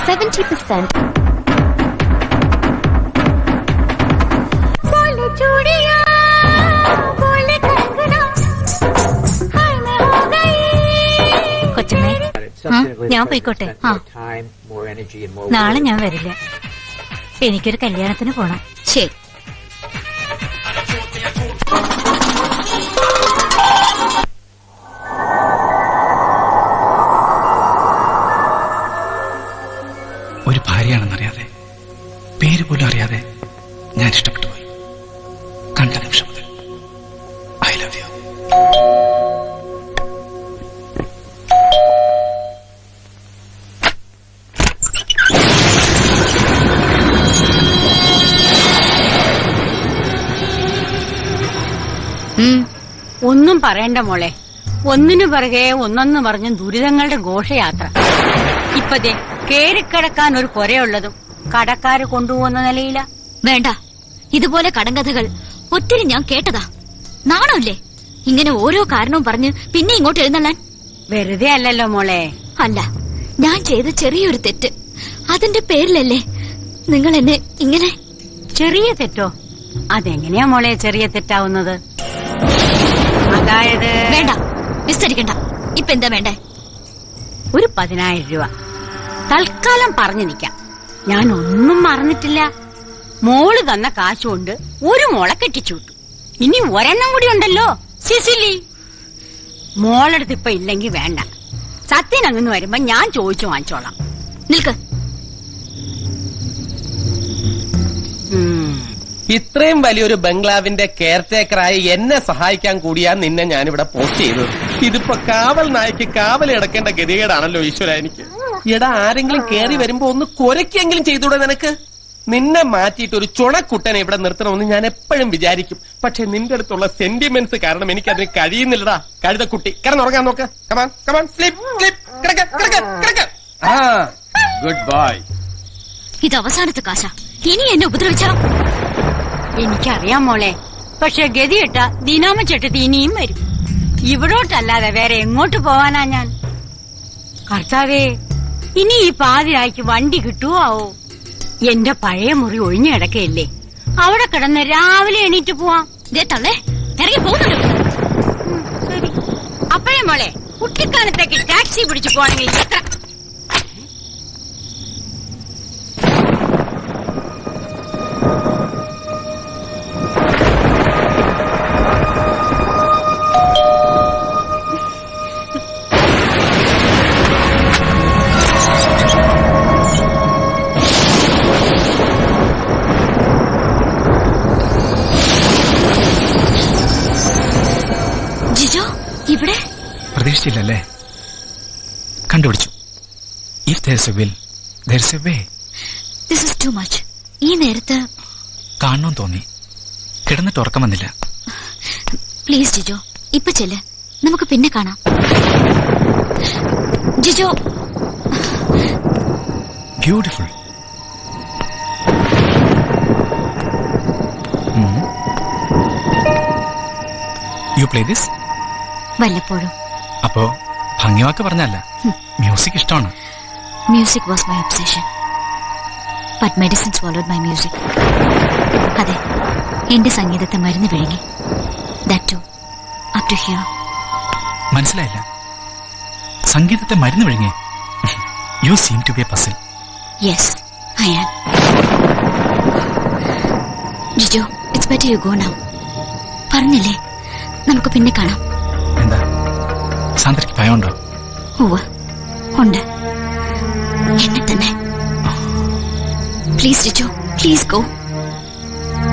70%. കൊച്ചമ്മേ, ഞാൻ പോയിക്കോട്ടെ. നാളെ ഞാൻ വരില്ല. എനിക്കൊരു കല്യാണത്തിന് പോണം. ശരി. ഒരു ഭാര്യയാണെന്നറിയാതെ, പേര് പോലും അറിയാതെ ഞാൻ ഇഷ്ടപ്പെട്ടു പോയി. കണ്ട നിമിഷം മുതൽ ഐ ലവ് യു. ഒന്നും പറയണ്ട മോളെ. ഒന്നിനു പിറകെ ഒന്നൊന്നു പറഞ്ഞും ദുരിതങ്ങളുടെ ഘോഷയാത്ര. ഇപ്പതേ കേറിക്കിടക്കാൻ ഒരു പുരയുള്ളതും കടക്കാര് കൊണ്ടുപോകുന്ന നിലയില. വേണ്ട, ഇതുപോലെ കടങ്കഥകൾ ഒത്തിരി ഞാൻ കേട്ടതാ. നാണല്ലേ ഇങ്ങനെ ഓരോ കാരണവും പറഞ്ഞ് പിന്നെ ഇങ്ങോട്ട് എഴുന്നള്ളാൻ? വെറുതെ അല്ലല്ലോ മോളെ. അല്ല, ഞാൻ ചെയ്ത ചെറിയൊരു തെറ്റ്, അതിന്റെ പേരിലല്ലേ നിങ്ങൾ എന്നെ ഇങ്ങനെ? ചെറിയ തെറ്റോ? അതെങ്ങനെയാ മോളെ ചെറിയ തെറ്റാവുന്നത്? അതായത് വേണ്ട, വിസ്തരിക്കണ്ട. ഇപ്പൊ എന്താ വേണ്ടേ? ഒരു 10,000 രൂപ തൽക്കാലം പറഞ്ഞു നിൽക്കാം. ഞാൻ ഒന്നും മറന്നിട്ടില്ല. മോള് തന്ന കാശുകൊണ്ട് ഒരു മോളെ കെട്ടിച്ചുവിട്ടു. ഇനി ഒരെണ്ണം കൂടി ഉണ്ടല്ലോ, സിസിലി. മോളെടുത്ത് ഇപ്പൊ ഇല്ലെങ്കി വേണ്ട. സത്യൻ അങ്ങനെ വരുമ്പോ ഞാൻ ചോദിച്ചു വാങ്ങിച്ചോളാം. നിൽക്ക്. ഇത്രയും വലിയൊരു ബംഗ്ലാവിന്റെ കെയർടേക്കറായി എന്നെ സഹായിക്കാൻ കൂടിയാ നിന്നെ ഞാനിവിടെ പോസ്റ്റ് ചെയ്തത്. ഇതിപ്പോ കാവൽ നായ്ക്ക് കാവൽ കിടക്കേണ്ട ഗതികേടാണല്ലോ ഈശ്വര എനിക്ക്. എടാ, ആരെങ്കിലും കേറി വരുമ്പോ ഒന്ന് കൊരക്കെങ്കിലും ചെയ്തൂടെ നിനക്ക്? നിന്നെ മാറ്റിയിട്ട് ഒരു ചുണക്കുട്ടനെ ഇവിടെ നിർത്തണമെന്ന് ഞാൻ എപ്പോഴും വിചാരിക്കും. പക്ഷെ നിന്റെ അടുത്തുള്ള സെന്റിമെന്റ്സ് കാരണം എനിക്ക് അതിന് കഴിയുന്നില്ലടാ. കഴുതക്കുട്ടി, കിടന്നുറങ്ങാൻ നോക്ക്. Come on come on, sleep sleep. കിടക്ക കിടക്ക കിടക്ക. ആ, ഗുഡ് ബോയ്. ഇത് അവസാനത്തെ കാശ. ഇനി എന്നെ ഉപദ്രവിച്ചാ? എനിക്കറിയാം മോളെ. പക്ഷെ ഗതിയിട്ട ദിനാമ ചെട്ടത്തി ഇനിയും വരും. ഇവിടോട്ടല്ലാതെ വേറെ എങ്ങോട്ട് പോവാനാ ഞാൻ? കർത്താവേ, ഇനി ഈ പാതിരായ്ക്ക് വണ്ടി കിട്ടുവോ ആവോ? എന്റെ പഴയ മുറി ഒഴിഞ്ഞു കിടക്കയില്ലേ, അവിടെ കിടന്ന് രാവിലെ എണീറ്റ് പോവാം. തള്ളേ, ഇറങ്ങി പോകുന്നുണ്ട്. ശരി. അപ്പഴേ മോളെ, കുട്ടിക്കാലത്തേക്ക് ടാക്സി പിടിച്ചു പോവാണെങ്കിൽ എത്ര? ഇവിടെ പ്രതീക്ഷിച്ചില്ലല്ലേ? കണ്ടുപിടിച്ചു. If there's a will, there's a way. This is too much. ഈ നേരത്ത് കാണണമെന്ന് തോന്നി. കിടന്നിട്ട് ഉറക്കം വന്നില്ല. പ്ലീസ് ജിജോ, ഇപ്പൊ ചെല്ല്. നമുക്ക് പിന്നെ കാണാം. Jijo. Beautiful. You play this? വല്ലപ്പോഴും. അപ്പോ ഭംഗിവാക്ക് പറഞ്ഞല്ല, മ്യൂസിക് ഇഷ്ടമാണ്. Music was my obsession, but medicine swallowed my music. അതെ, എന്റെ സംഗീതത്തെ മരുന്ന് വിഴുങ്ങി. That too, up to here. മനസ്സിലായില്ല. സംഗീതത്തെ മരുന്ന് വിഴുങ്ങി? You seem to be a puzzle. Yes, I am. Jijo, it's better you go now. പറഞ്ഞില്ലേ, നമുക്ക് പിന്നെ കാണാം. എന്താ, സാന്ദ്രയ്ക്ക് ഭയമുണ്ടോ? ഉവ്വ്, ഉണ്ട്. എന്നെ തന്നെ. Please Jijo, please go.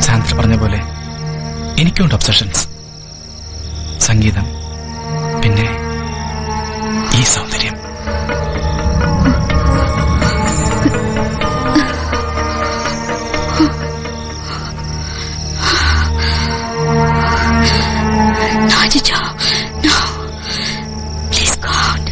Sandra പറഞ്ഞ പോലെ എനിക്കുണ്ട് ഒബ്സഷൻസ്. സംഗീതം, പിന്നെ ഈ സൗന്ദര്യം. No, Jijo, no. Please go out.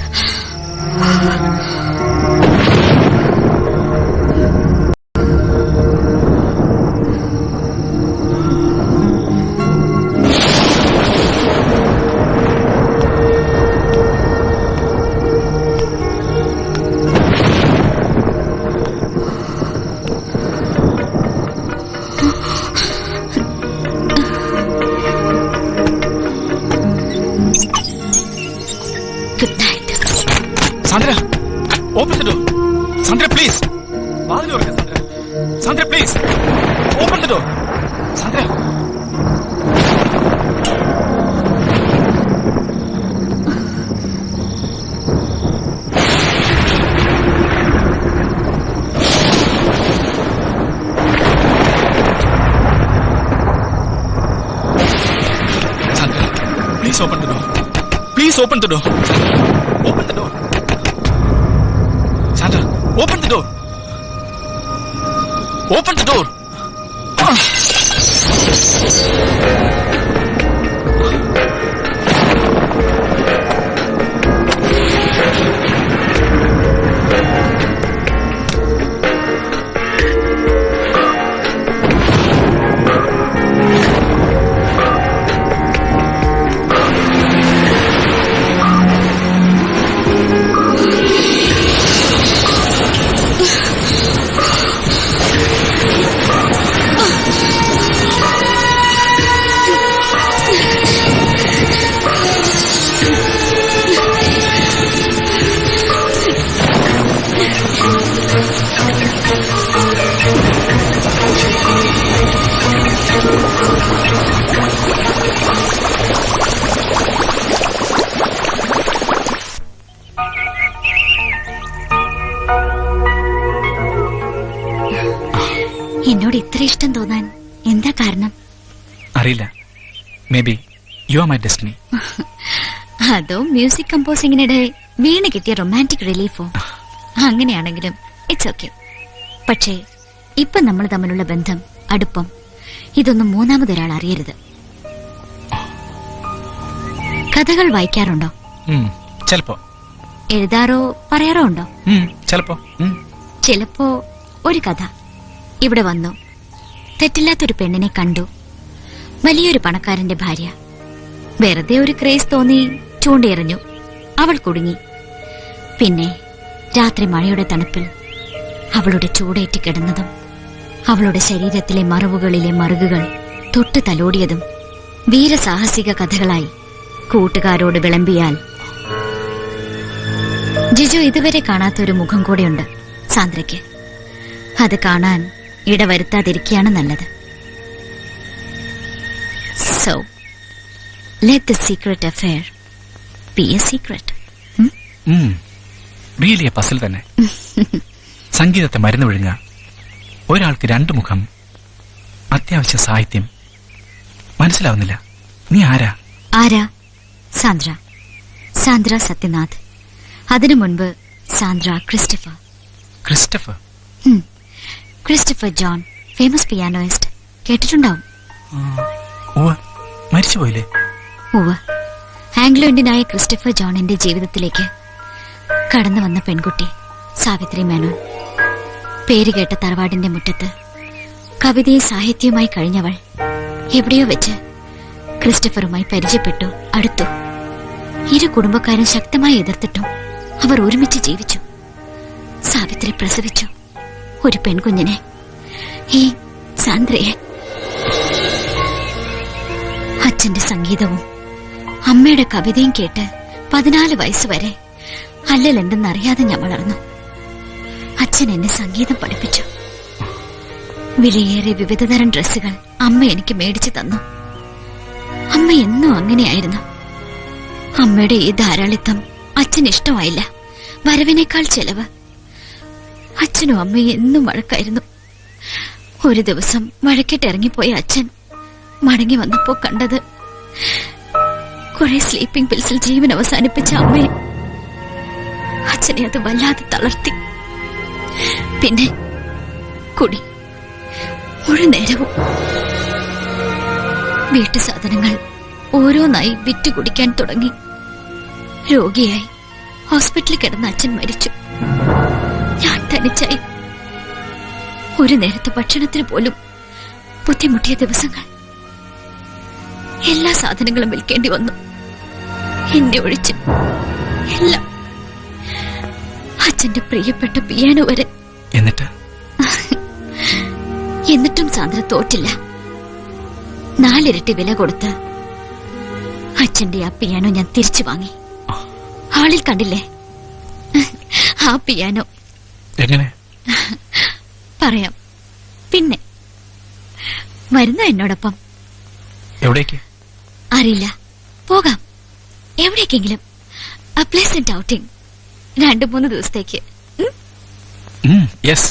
Sandra, open the door. Sandra please, വാതിൽ തുറക്ക്. Sandra, Sandra please, open the door. Sandra. Please open the door. Please open the door. Open the door. Sandra, open the door. Open the door. എന്നോട് ഇത്ര ഇഷ്ടം തോന്നാൻ എന്താ കാരണം? അറിയില്ല. May be you are my destiny. അതോ മ്യൂസിക് കമ്പോസിങ്ങിനിടെ വീണ് കിട്ടിയ റൊമാൻറ്റിക് റിലീഫോ? അങ്ങനെയാണെങ്കിലും ഇറ്റ്സ് ഓക്കെ. പക്ഷേ ഇപ്പൊ നമ്മൾ തമ്മിലുള്ള ബന്ധം, അടുപ്പം, ഇതൊന്നും മൂന്നാമതൊരാൾ അറിയരുത്. കഥകൾ വായിക്കാറുണ്ടോ? ചിലപ്പോ. എഴുതാറോ പറയാറോ ഉണ്ടോ? ചിലപ്പോ. ചിലപ്പോ ഒരു കഥ. ഇവിടെ വന്നു, തെറ്റില്ലാത്തൊരു പെണ്ണിനെ കണ്ടു, വലിയൊരു പണക്കാരന്റെ ഭാര്യ. വെറുതെ ഒരു ക്രേസ് തോന്നി ചൂണ്ടയെറിഞ്ഞു, അവൾ കുടുങ്ങി. പിന്നെ രാത്രി മഴയുടെ തണുപ്പിൽ അവളുടെ ചൂടേറ്റി കിടന്നതും അവളുടെ ശരീരത്തിലെ മറവുകളിലെ മറുകുകൾ തൊട്ട് തലോടിയതും വീരസാഹസിക കഥകളായി കൂട്ടുകാരോട് വിളമ്പിയാൽ. ജിജു ഇതുവരെ കാണാത്തൊരു മുഖം കൂടെയുണ്ട് സാന്ദ്രയ്ക്ക്. അത് കാണാൻ ഇടവരുത്താതിരിക്കുകയാണ് നല്ലത്. So let the secret affair B A secret. Really A puzzle തന്നെ. സംഗീതത്തെ മരുന്ന് വിഴുങ്ങ, ഒരാൾക്ക് രണ്ടു മുഖം, അത്യാവശ്യ സാഹിത്യം. മനസ്സിലാവുന്നില്ല. നീ ആരാ? ആരാ? സാന്ദ്ര. സാന്ദ്ര സത്യനാഥ്. അതിനു മുൻപ് Sandra Christopher. Christopher? Christopher John, famous pianist. കേട്ടിട്ടുണ്ടാവും. മരിച്ചുപോയില്ലേ? ഉവ്വ്. ആംഗ്ലോ ഇന്ത്യനായ ക്രിസ്റ്റഫർ ജോണിന്റെ ജീവിതത്തിലേക്ക് കടന്നു വന്ന പെൺകുട്ടി സാവിത്രി മേനോൻ. പേരുകേട്ട തറവാടിന്റെ മുറ്റത്ത് കവിതയും സാഹിത്യവുമായി കഴിഞ്ഞവൾ എവിടെയോ വെച്ച് ക്രിസ്റ്റഫറുമായി പരിചയപ്പെട്ടു, അടുത്തു. ഇരു കുടുംബക്കാരും ശക്തമായി എതിർത്തിട്ടും അവർ ഒരുമിച്ച് ജീവിച്ചു. സാവിത്രി പ്രസവിച്ചു ഒരു പെൺകുഞ്ഞിനെ, ഈ സാന്ദ്രയെ. അച്ഛന്റെ സംഗീതവും അമ്മയുടെ കവിതയും കേട്ട് 14 വയസ്സുവരെ അല്ലലെന്തെന്നറിയാതെ ഞാൻ വളർന്നു. അച്ഛൻ എന്നെ സംഗീതം പഠിപ്പിച്ചു. വിലയേറിയ വിവിധതരം ഡ്രസ്സുകൾ അമ്മ എനിക്ക് മേടിച്ചു തന്നു. അമ്മ എന്നും അങ്ങനെയായിരുന്നു. അമ്മയുടെ ഈ ധാരാളിത്തം അച്ഛൻ ഇഷ്ടമായില്ല. വരവിനേക്കാൾ ചെലവ്. അച്ഛനും അമ്മയും എന്നും വഴക്കായിരുന്നു. ഒരു ദിവസം വഴക്കിട്ട് ഇറങ്ങിപ്പോയ അച്ഛൻ മടങ്ങി വന്നപ്പോ കണ്ടത് കുറെ സ്ലീപ്പിംഗ് പിൽസിൽ ജീവൻ അവസാനിപ്പിച്ച അമ്മയെ. അച്ഛനെ അത് വല്ലാതെ തളർത്തി. പിന്നെ കുടി, മുഴുനേരവും. വീട്ടു സാധനങ്ങൾ ഓരോന്നായി വിറ്റ് കുടിക്കാൻ തുടങ്ങി. രോഗിയായി ഹോസ്പിറ്റലിൽ കിടന്ന അച്ഛൻ മരിച്ചു. ഞാൻ തനിച്ചായി. ഒരു നേരത്തെ ഭക്ഷണത്തിന് പോലും ബുദ്ധിമുട്ടിയ ദിവസങ്ങൾ. എല്ലാ സാധനങ്ങളും വിൽക്കേണ്ടി വന്നു, എന്നെ ഒഴിച്ച്. എല്ലാം. അച്ഛന്റെ പ്രിയപ്പെട്ട പിയാനോ വരെ. എന്നിട്ടും സാന്ദ്ര തോറ്റില്ല. 4 ഇരട്ടി വില കൊടുത്ത് അച്ഛന്റെ ആ പിയാനോ ഞാൻ തിരിച്ചു വാങ്ങി. ഹാളിൽ കണ്ടില്ലേ, ആ പിയാനോ. എങ്ങനെ? പറയാം. പിന്നെ വരുന്നോ എന്നോടൊപ്പം? എവിടേക്ക്? അറിയില്ല, പോകാം. എവിടേക്കെങ്കിലും. A pleasant outing. 2-3 ദിവസത്തേക്ക്. യെസ്.